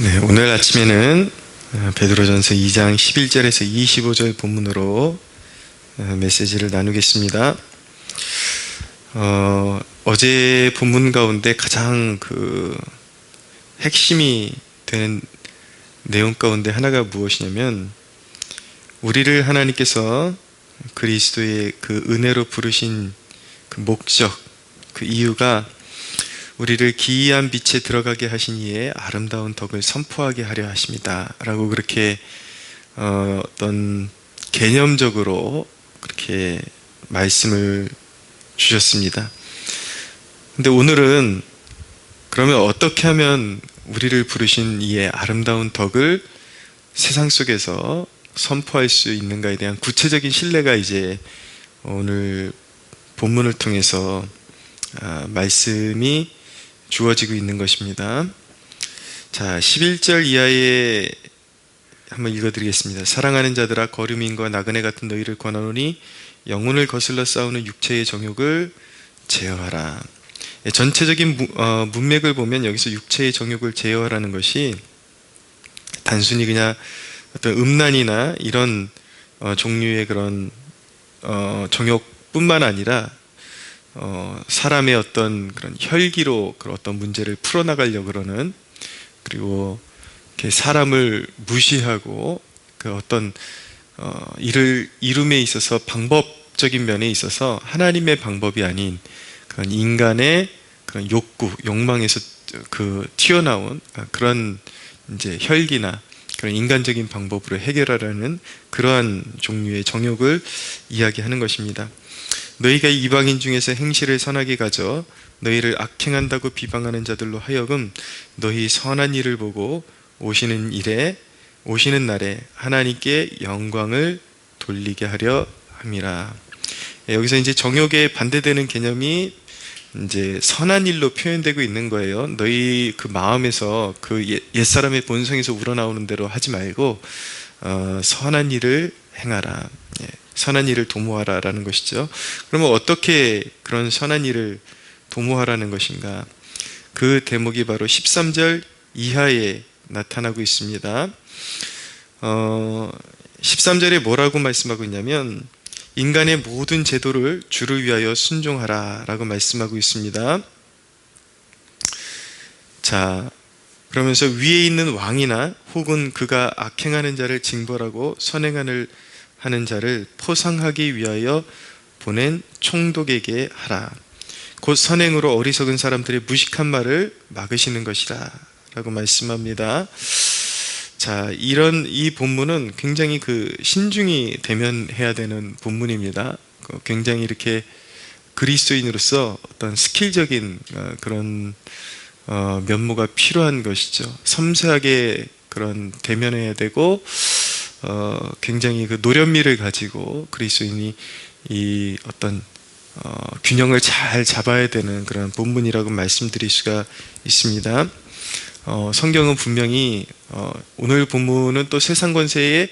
네, 오늘 아침에는 베드로전서 2장 11절에서 25절 본문으로 메시지를 나누겠습니다. 어제 본문 가운데 가장 핵심이 되는 내용 가운데 하나가 무엇이냐면, 우리를 하나님께서 그리스도의 그 은혜로 부르신 그 목적, 그 이유가 우리를 기이한 빛에 들어가게 하신 이의 아름다운 덕을 선포하게 하려 하십니다 라고 그렇게 어떤 개념적으로 그렇게 말씀을 주셨습니다. 근데 오늘은 그러면 어떻게 하면 우리를 부르신 이의 아름다운 덕을 세상 속에서 선포할 수 있는가에 대한 구체적인 신뢰가 이제 오늘 본문을 통해서 말씀이 주어지고 있는 것입니다. 자, 11절 이하에 한번 읽어드리겠습니다. 사랑하는 자들아, 거류민과 나그네 같은 너희를 권하노니 영혼을 거슬러 싸우는 육체의 정욕을 제어하라. 전체적인 문맥을 보면 여기서 육체의 정욕을 제어하라는 것이 단순히 그냥 어떤 음란이나 이런 종류의 그런 정욕뿐만 아니라 사람의 어떤 그런 혈기로 그런 어떤 문제를 풀어나가려고 그러는, 그리고 이렇게 사람을 무시하고 그 어떤 일을 이룸에 있어서 방법적인 면에 있어서 하나님의 방법이 아닌 그런 인간의 그런 욕구, 욕망에서 튀어나온 그런 이제 혈기나 그런 인간적인 방법으로 해결하려는 그러한 종류의 정욕을 이야기하는 것입니다. 너희가 이방인 중에서 행실을 선하게 가져 너희를 악행한다고 비방하는 자들로 하여금 너희 선한 일을 보고 오시는 날에 하나님께 영광을 돌리게 하려 함이라. 여기서 이제 정욕에 반대되는 개념이 이제 선한 일로 표현되고 있는 거예요. 너희 그 마음에서 그 옛사람의 본성에서 우러나오는 대로 하지 말고 선한 일을 행하라. 선한 일을 도모하라 라는 것이죠. 그러면 어떻게 그런 선한 일을 도모하라는 것인가? 그 대목이 바로 13절 이하에 나타나고 있습니다. 13절에 뭐라고 말씀하고 있냐면, 인간의 모든 제도를 주를 위하여 순종하라 라고 말씀하고 있습니다. 자, 그러면서 위에 있는 왕이나 혹은 그가 악행하는 자를 징벌하고 선행하는 자를 포상하기 위하여 보낸 총독에게 하라. 곧 선행으로 어리석은 사람들의 무식한 말을 막으시는 것이라 라고 말씀합니다. 자, 이 본문은 굉장히 신중히 대면해야 되는 본문입니다. 굉장히 이렇게 그리스도인으로서 어떤 스킬적인 그런 면모가 필요한 것이죠. 섬세하게 그런 대면해야 되고, 굉장히 노련미를 가지고 그리스도인이 이 어떤 균형을 잘 잡아야 되는 그런 본문이라고 말씀드릴 수가 있습니다. 성경은 분명히 오늘 본문은 또 세상 권세의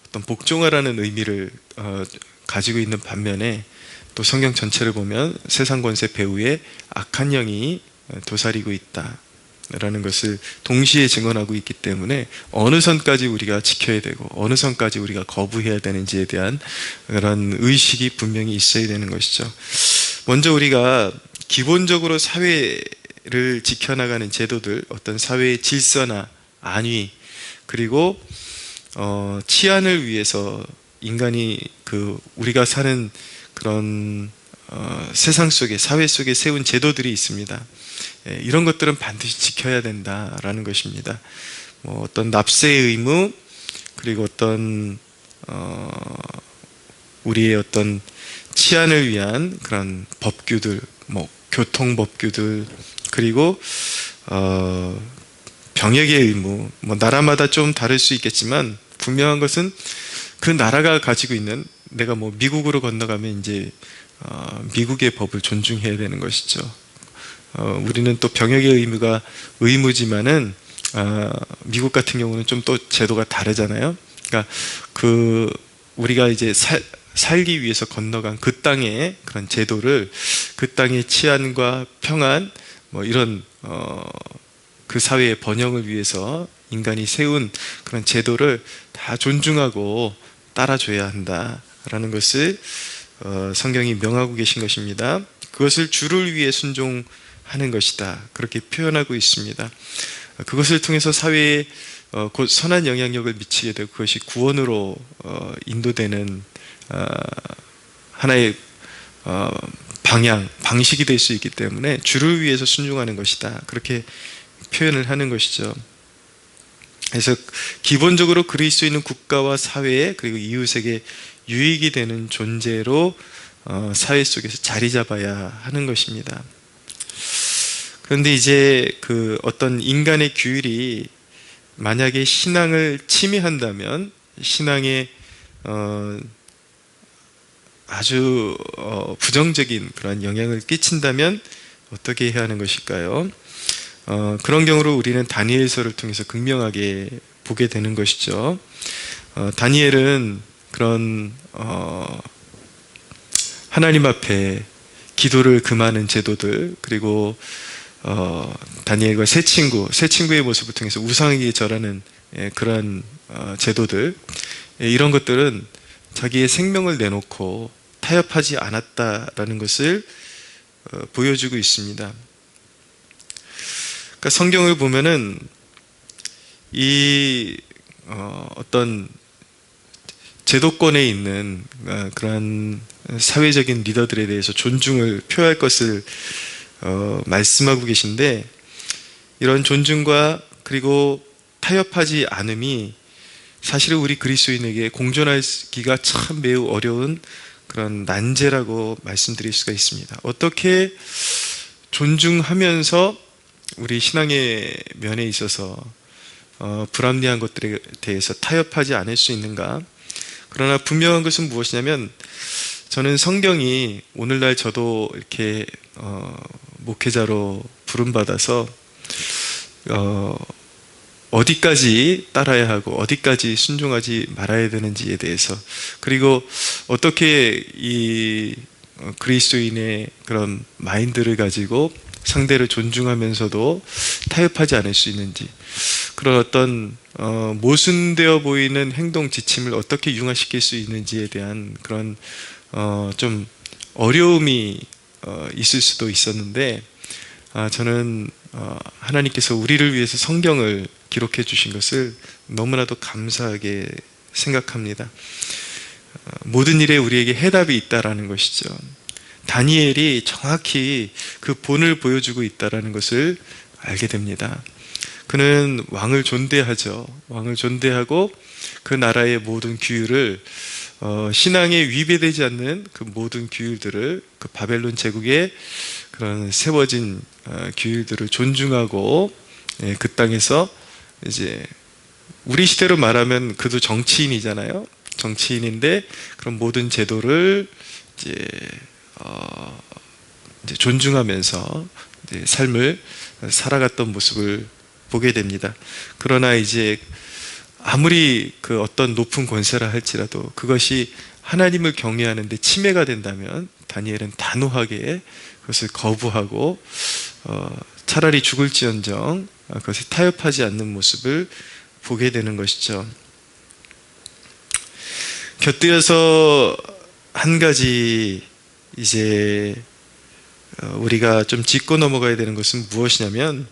어떤 복종하라는 의미를 가지고 있는 반면에, 또 성경 전체를 보면 세상 권세 배후에 악한 영이 도사리고 있다 라는 것을 동시에 증언하고 있기 때문에 어느 선까지 우리가 지켜야 되고 어느 선까지 우리가 거부해야 되는지에 대한 그런 의식이 분명히 있어야 되는 것이죠. 먼저 우리가 기본적으로 사회를 지켜나가는 제도들, 어떤 사회의 질서나 안위, 그리고 치안을 위해서 인간이 우리가 사는 그런 세상 속에, 사회 속에 세운 제도들이 있습니다. 이런 것들은 반드시 지켜야 된다라는 것입니다. 어떤 납세의 의무, 그리고 어떤 우리의 어떤 치안을 위한 그런 법규들, 교통법규들, 그리고 병역의 의무, 나라마다 좀 다를 수 있겠지만 분명한 것은 그 나라가 가지고 있는, 내가 미국으로 건너가면 이제 미국의 법을 존중해야 되는 것이죠. 우리는 또 병역의 의무가 의무지만은 미국 같은 경우는 좀 또 제도가 다르잖아요. 그러니까 우리가 이제 살기 위해서 건너간 그 땅의 그런 제도를, 그 땅의 치안과 평안, 이런 그 사회의 번영을 위해서 인간이 세운 그런 제도를 다 존중하고 따라줘야 한다라는 것을 성경이 명하고 계신 것입니다. 그것을 주를 위해 순종하는 것이다, 그렇게 표현하고 있습니다. 그것을 통해서 사회에 곧 선한 영향력을 미치게 되고 그것이 구원으로 인도되는 하나의 방식이 될 수 있기 때문에 주를 위해서 순종하는 것이다, 그렇게 표현을 하는 것이죠. 그래서 기본적으로 그리스도인은 국가와 사회에 그리고 이웃에게 유익이 되는 존재로 사회 속에서 자리 잡아야 하는 것입니다. 그런데 이제 그 어떤 인간의 규율이 만약에 신앙을 침해한다면, 신앙에 아주 부정적인 그런 영향을 끼친다면 어떻게 해야 하는 것일까요? 그런 경우로 우리는 다니엘서를 통해서 극명하게 보게 되는 것이죠. 다니엘은 그런 하나님 앞에 기도를 금하는 제도들, 그리고 다니엘과 세 친구의 모습을 통해서 우상에게 절하는 그러한 제도들, 이런 것들은 자기의 생명을 내놓고 타협하지 않았다라는 것을 보여주고 있습니다. 그러니까 성경을 보면은 이 어떤 제도권에 있는 그러한 사회적인 리더들에 대해서 존중을 표할 것을 말씀하고 계신데, 이런 존중과 그리고 타협하지 않음이 사실은 우리 그리스도인에게 공존하기가 참 매우 어려운 그런 난제라고 말씀드릴 수가 있습니다. 어떻게 존중하면서 우리 신앙의 면에 있어서 불합리한 것들에 대해서 타협하지 않을 수 있는가? 그러나 분명한 것은 무엇이냐면, 저는 성경이 오늘날 저도 이렇게 목회자로 부름받아서 어디까지 따라야 하고 어디까지 순종하지 말아야 되는지에 대해서, 그리고 어떻게 이 그리스도인의 그런 마인드를 가지고 상대를 존중하면서도 타협하지 않을 수 있는지, 그런 어떤 모순되어 보이는 행동 지침을 어떻게 융화시킬 수 있는지에 대한 그런 좀 어려움이 있을 수도 있었는데, 저는 하나님께서 우리를 위해서 성경을 기록해 주신 것을 너무나도 감사하게 생각합니다. 모든 일에 우리에게 해답이 있다라는 것이죠. 다니엘이 정확히 그 본을 보여주고 있다라는 것을 알게 됩니다. 그는 왕을 존대하죠. 왕을 존대하고 그 나라의 모든 규율을, 신앙에 위배되지 않는 그 모든 규율들을, 그 바벨론 제국의 그런 세워진 규율들을 존중하고, 그 땅에서 이제 우리 시대로 말하면 그도 정치인이잖아요. 정치인인데 그런 모든 제도를 이제 존중하면서 이제 삶을 살아갔던 모습을 보게 됩니다. 그러나 이제 아무리 그 어떤 높은 권세라 할지라도 그것이 하나님을 경외하는데 침해가 된다면 다니엘은 단호하게 그것을 거부하고 차라리 죽을지언정 그것에 타협하지 않는 모습을 보게 되는 것이죠. 곁들여서 한 가지 이제 우리가 좀 짚고 넘어가야 되는 것은 무엇이냐면,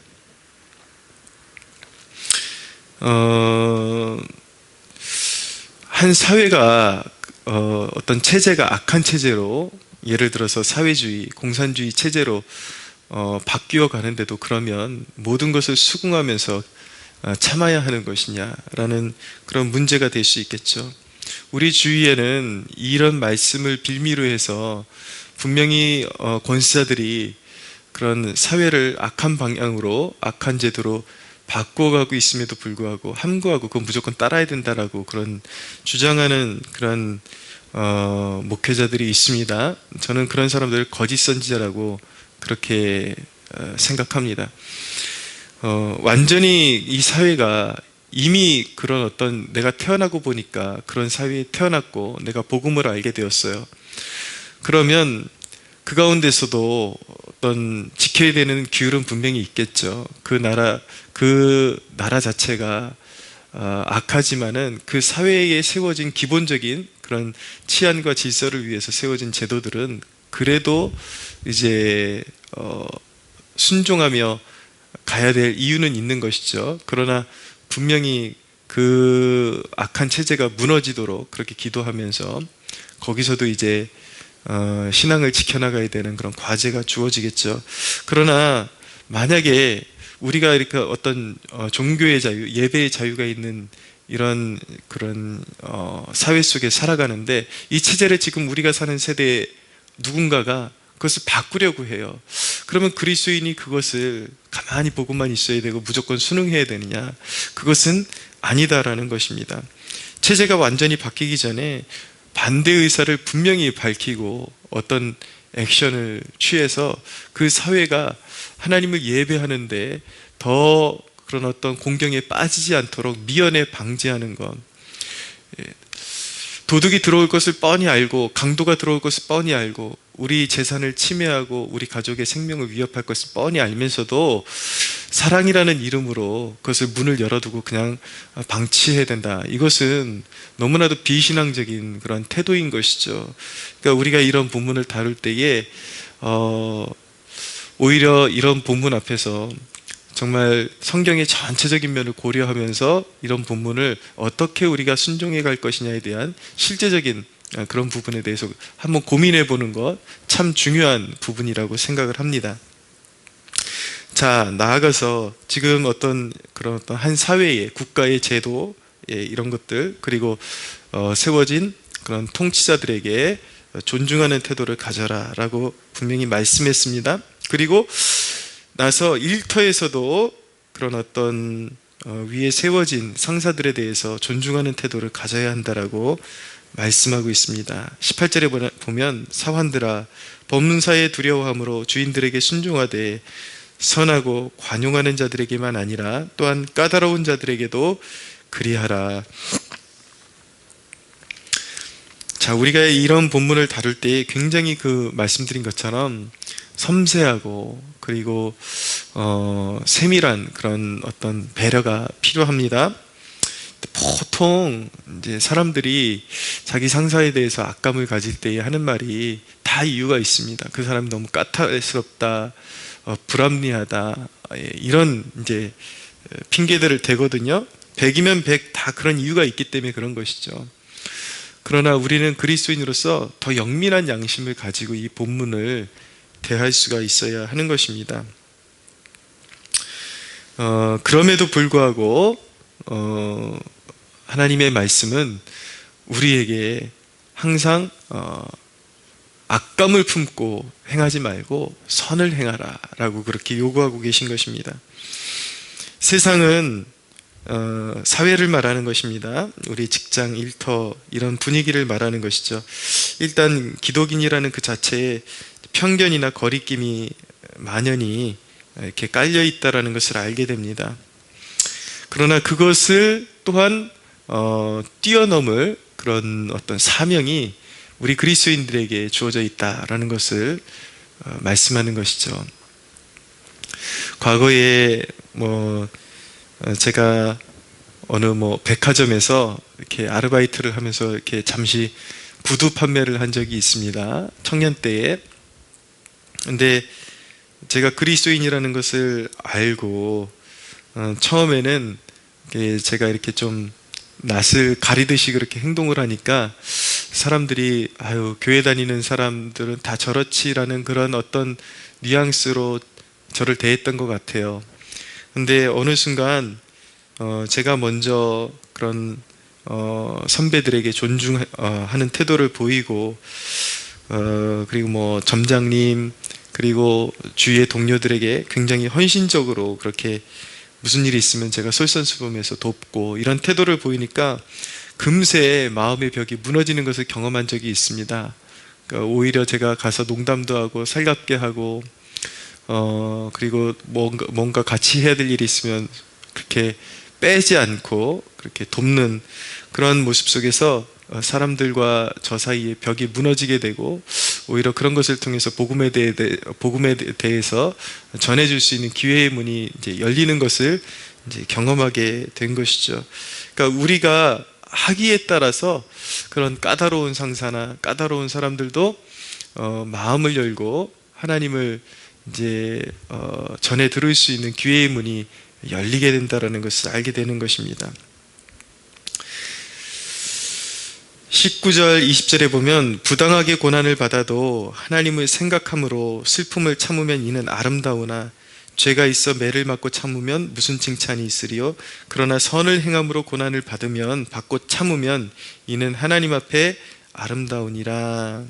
한 사회가 어떤 체제가 악한 체제로, 예를 들어서 사회주의, 공산주의 체제로 바뀌어 가는데도 그러면 모든 것을 수긍하면서 참아야 하는 것이냐라는 그런 문제가 될 수 있겠죠. 우리 주위에는 이런 말씀을 빌미로 해서 분명히 권세자들이 그런 사회를 악한 방향으로, 악한 제도로 바꿔가고 있음에도 불구하고 함구하고 그건 무조건 따라야 된다라고 그런 주장하는 그런 목회자들이 있습니다. 저는 그런 사람들을 거짓 선지자라고 그렇게 생각합니다. 완전히 이 사회가 이미 그런 어떤, 내가 태어나고 보니까 그런 사회에 태어났고 내가 복음을 알게 되었어요. 그러면 그 가운데서도 어떤 지켜야 되는 규율은 분명히 있겠죠. 그 나라, 그 나라 자체가 악하지만은 그 사회에 세워진 기본적인 그런 치안과 질서를 위해서 세워진 제도들은 그래도 이제 순종하며 가야 될 이유는 있는 것이죠. 그러나 분명히 그 악한 체제가 무너지도록 그렇게 기도하면서 거기서도 이제 신앙을 지켜나가야 되는 그런 과제가 주어지겠죠. 그러나 만약에 우리가 이렇게 어떤 종교의 자유, 예배의 자유가 있는 이런 그런 사회 속에 살아가는데 이 체제를 지금 우리가 사는 세대에 누군가가 그것을 바꾸려고 해요. 그러면 그리스도인이 그것을 가만히 보고만 있어야 되고 무조건 순응해야 되느냐? 그것은 아니다라는 것입니다. 체제가 완전히 바뀌기 전에 반대 의사를 분명히 밝히고 어떤 액션을 취해서 그 사회가 하나님을 예배하는데 더 그런 어떤 공경에 빠지지 않도록 미연에 방지하는 것. 도둑이 들어올 것을 뻔히 알고 강도가 들어올 것을 뻔히 알고 우리 재산을 침해하고 우리 가족의 생명을 위협할 것을 뻔히 알면서도 사랑이라는 이름으로 그것을 문을 열어두고 그냥 방치해야 된다. 이것은 너무나도 비신앙적인 그런 태도인 것이죠. 그러니까 우리가 이런 본문을 다룰 때에 오히려 이런 본문 앞에서 정말 성경의 전체적인 면을 고려하면서 이런 본문을 어떻게 우리가 순종해 갈 것이냐에 대한 실제적인 그런 부분에 대해서 한번 고민해 보는 것 참 중요한 부분이라고 생각을 합니다. 자, 나아가서 지금 어떤 그런 어떤 한 사회의 국가의 제도 이런 것들 그리고 세워진 그런 통치자들에게 존중하는 태도를 가져라라고 분명히 말씀했습니다. 그리고 나서 일터에서도 그런 어떤 위에 세워진 상사들에 대해서 존중하는 태도를 가져야 한다라고 말씀하고 있습니다. 18절에 보면 사환들아 법문사에 두려워함으로 주인들에게 순종하되 선하고 관용하는 자들에게만 아니라 또한 까다로운 자들에게도 그리하라. 자, 우리가 이런 본문을 다룰 때 굉장히 그 말씀드린 것처럼 섬세하고 그리고 세밀한 그런 어떤 배려가 필요합니다. 보통 이제 사람들이 자기 상사에 대해서 악감을 가질 때 하는 말이 다 이유가 있습니다. 그 사람이 너무 까탈스럽다, 불합리하다, 이런 이제 핑계들을 대거든요. 100이면 100 다 그런 이유가 있기 때문에 그런 것이죠. 그러나 우리는 그리스도인으로서 더 영민한 양심을 가지고 이 본문을 대할 수가 있어야 하는 것입니다. 그럼에도 불구하고 하나님의 말씀은 우리에게 항상 악감을 품고 행하지 말고 선을 행하라 라고 그렇게 요구하고 계신 것입니다. 세상은 사회를 말하는 것입니다. 우리 직장, 일터 이런 분위기를 말하는 것이죠. 일단 기독인이라는 그 자체에 편견이나 거리낌이 만연히 이렇게 깔려 있다라는 것을 알게 됩니다. 그러나 그것을 또한 뛰어넘을 그런 어떤 사명이 우리 그리스도인들에게 주어져 있다라는 것을 말씀하는 것이죠. 과거에 제가 어느 백화점에서 이렇게 아르바이트를 하면서 이렇게 잠시 구두 판매를 한 적이 있습니다. 청년 때에. 근데 제가 그리스도인이라는 것을 알고 처음에는 제가 이렇게 좀 낯을 가리듯이 그렇게 행동을 하니까 사람들이 교회 다니는 사람들은 다 저렇지라는 그런 어떤 뉘앙스로 저를 대했던 것 같아요. 근데 어느 순간 제가 먼저 그런 선배들에게 존중하는 태도를 보이고 그리고 점장님 그리고 주위의 동료들에게 굉장히 헌신적으로 그렇게 무슨 일이 있으면 제가 솔선수범해서 돕고 이런 태도를 보이니까 금세 마음의 벽이 무너지는 것을 경험한 적이 있습니다. 그러니까 오히려 제가 가서 농담도 하고 살갑게 하고 그리고 뭔가 같이 해야 될 일이 있으면 그렇게 빼지 않고 그렇게 돕는 그런 모습 속에서 사람들과 저 사이에 벽이 무너지게 되고 오히려 그런 것을 통해서 복음에 대해서 전해줄 수 있는 기회의 문이 이제 열리는 것을 이제 경험하게 된 것이죠. 그러니까 우리가 하기에 따라서 그런 까다로운 상사나 까다로운 사람들도 마음을 열고 하나님을 이제 전해 들을 수 있는 기회의 문이 열리게 된다라는 것을 알게 되는 것입니다. 19절 20절에 보면 부당하게 고난을 받아도 하나님을 생각함으로 슬픔을 참으면 이는 아름다우나 죄가 있어 매를 맞고 참으면 무슨 칭찬이 있으리요. 그러나 선을 행함으로 고난을 받고 참으면 이는 하나님 앞에 아름다우니라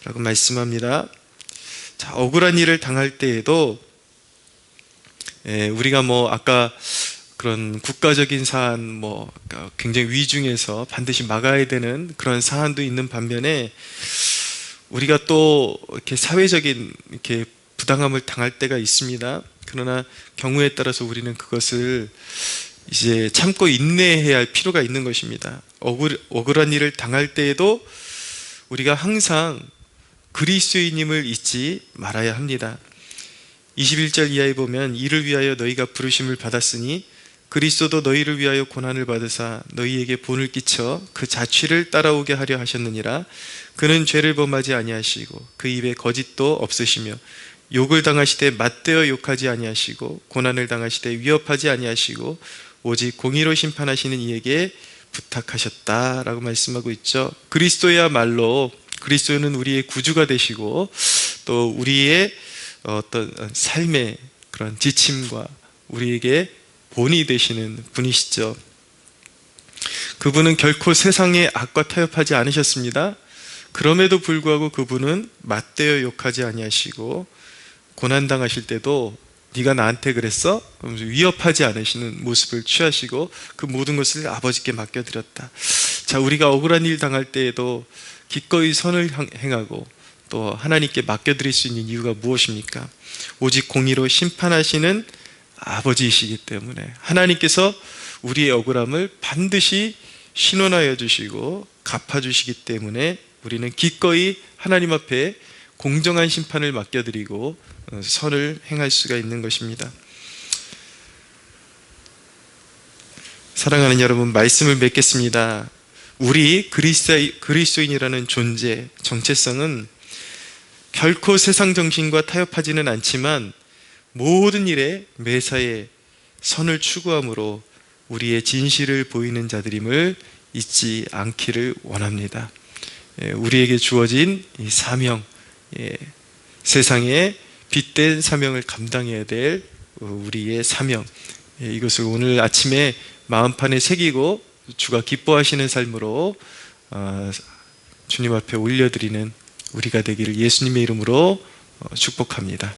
라고 말씀합니다. 자, 억울한 일을 당할 때에도 우리가 아까 그런 국가적인 사안, 굉장히 위중해서 반드시 막아야 되는 그런 사안도 있는 반면에 우리가 또 이렇게 사회적인 이렇게 부당함을 당할 때가 있습니다. 그러나 경우에 따라서 우리는 그것을 이제 참고 인내해야 할 필요가 있는 것입니다. 억울한 일을 당할 때에도 우리가 항상 그리스도인임을 잊지 말아야 합니다. 21절 이하에 보면 이를 위하여 너희가 부르심을 받았으니 그리스도도 너희를 위하여 고난을 받으사 너희에게 본을 끼쳐 그 자취를 따라오게 하려 하셨느니라. 그는 죄를 범하지 아니하시고 그 입에 거짓도 없으시며 욕을 당하시되 맞대어 욕하지 아니하시고 고난을 당하시되 위협하지 아니하시고 오직 공의로 심판하시는 이에게 부탁하셨다라고 말씀하고 있죠. 그리스도는 우리의 구주가 되시고 또 우리의 어떤 삶의 그런 지침과 우리에게 본이 되시는 분이시죠. 그분은 결코 세상의 악과 타협하지 않으셨습니다. 그럼에도 불구하고 그분은 맞대어 욕하지 아니하시고 고난당하실 때도 네가 나한테 그랬어? 위협하지 않으시는 모습을 취하시고 그 모든 것을 아버지께 맡겨드렸다. 자, 우리가 억울한 일 당할 때에도 기꺼이 선을 행하고 또 하나님께 맡겨드릴 수 있는 이유가 무엇입니까? 오직 공의로 심판하시는 아버지이시기 때문에 하나님께서 우리의 억울함을 반드시 신원하여 주시고 갚아주시기 때문에 우리는 기꺼이 하나님 앞에 공정한 심판을 맡겨드리고 선을 행할 수가 있는 것입니다. 사랑하는 여러분, 말씀을 맺겠습니다. 우리 그리스도인이라는 존재, 정체성은 결코 세상 정신과 타협하지는 않지만 모든 일에 매사에 선을 추구함으로 우리의 진실을 보이는 자들임을 잊지 않기를 원합니다. 우리에게 주어진 이 사명, 세상에 빛된 사명을 감당해야 될 우리의 사명, 이것을 오늘 아침에 마음판에 새기고 주가 기뻐하시는 삶으로 주님 앞에 올려드리는 우리가 되기를 예수님의 이름으로 축복합니다.